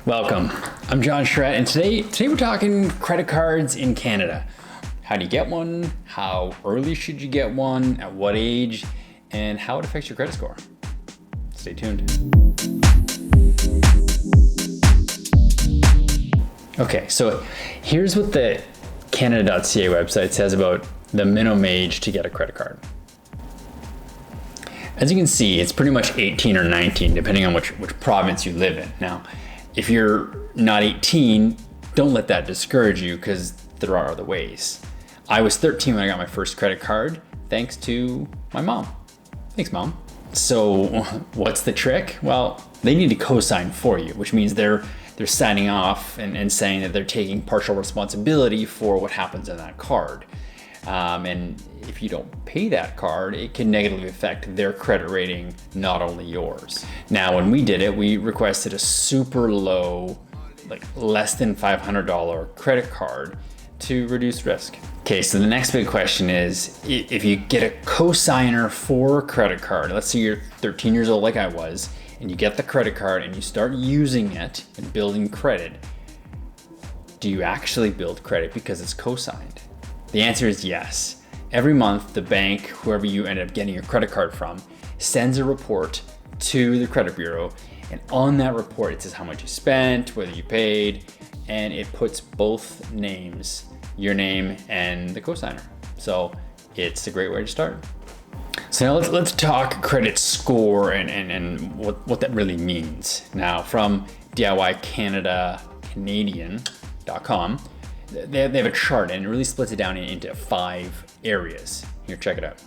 Welcome. I'm John Charette, and today we're talking credit cards in Canada. How do you get one? How early should you get one? At what age? And how it affects your credit score. Stay tuned. Okay, so here's what the Canada.ca website says about the minimum age to get a credit card. As you can see, it's pretty much 18 or 19, depending on which province you live in. Now, if you're not 18, don't let that discourage you because there are other ways. I was 13 when I got my first credit card, thanks to my mom. Thanks, Mom. So what's the trick? Well, they need to co-sign for you, which means they're signing off and saying that they're taking partial responsibility for what happens on that card. And if you don't pay that card, it can negatively affect their credit rating, not only yours. Now, when we did it, we requested a super low, like less than $500 credit card to reduce risk. Okay, so the next big question is, if you get a co-signer for a credit card, let's say you're 13 years old like I was, and you get the credit card and you start using it and building credit, do you actually build credit because it's co-signed? The answer is yes. Every month, the bank, whoever you end up getting your credit card from, sends a report to the credit bureau. And on that report, it says how much you spent, whether you paid, and it puts both names, your name and the cosigner. So it's a great way to start. So now let's talk credit score and what that really means. Now, from DIYCanadian.com, they have a chart and it really splits it down into 5 areas. Here, check it out.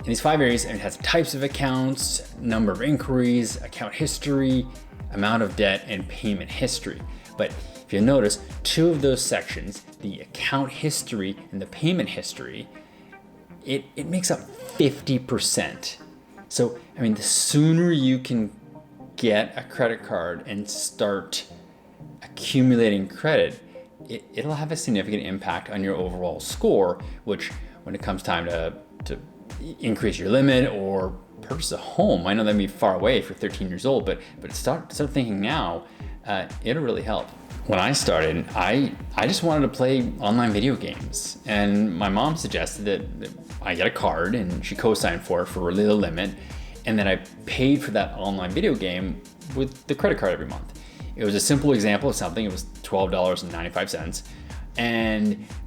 In these 5 areas, it has types of accounts, number of inquiries, account history, amount of debt, and payment history. But if you notice, 2 of those sections, the account history and the payment history, it makes up 50%. So, I mean, the sooner you can get a credit card and start accumulating credit, it'll have a significant impact on your overall score, which when it comes time to increase your limit or purchase a home, I know that may be far away if you're 13 years old, but start thinking now, it'll really help. When I started, I just wanted to play online video games, and my mom suggested that I get a card and she co-signed for it for really low limit, and then I paid for that online video game with the credit card every month. It was a simple example of something. It was $12.95.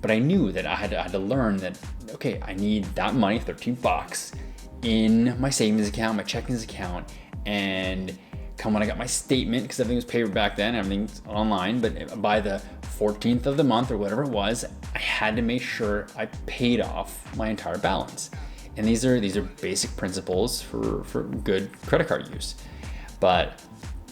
But I knew that I had to learn that, okay, I need that money, $13, in my savings account, my checkings account, and come when I got my statement, because everything was paper back then, everything's online, but by the 14th of the month or whatever it was, I had to make sure I paid off my entire balance. And these are basic principles for good credit card use. But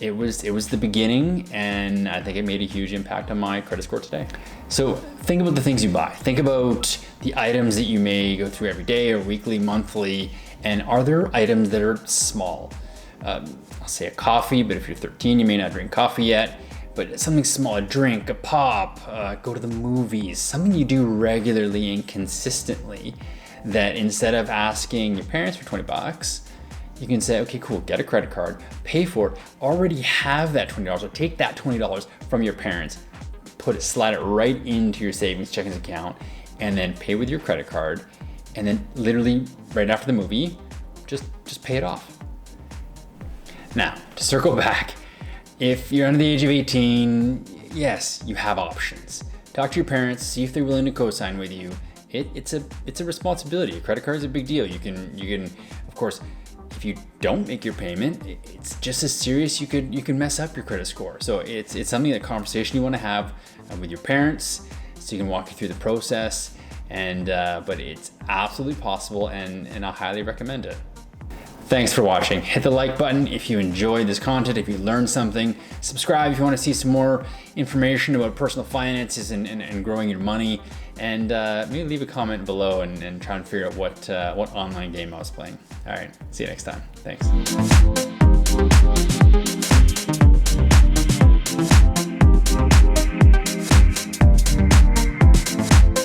it was the beginning, and I think it made a huge impact on my credit score today. So think about the things you buy. Think about the items that you may go through every day or weekly, monthly, and are there items that are small? I'll say a coffee, but if you're 13, you may not drink coffee yet. But something small, a drink, a pop, go to the movies, something you do regularly and consistently, that instead of asking your parents for $20, you can say, okay, cool, get a credit card, pay for it, already have that $20, or take that $20 from your parents, slide it right into your savings checkings account, and then pay with your credit card, and then literally right after the movie, just pay it off. Now, to circle back, if you're under the age of 18, yes, you have options. Talk to your parents, see if they're willing to co-sign with you. It's a responsibility. A credit card is a big deal. You can, of course, if you don't make your payment, it's just as serious. You can mess up your credit score. So it's something, that conversation you want to have with your parents, so you can walk you through the process. But it's absolutely possible, and I highly recommend it. Thanks for watching. Hit the like button if you enjoyed this content, if you learned something. Subscribe if you want to see some more information about personal finances and growing your money. And maybe leave a comment below and try and figure out what online game I was playing. All right, see you next time. Thanks.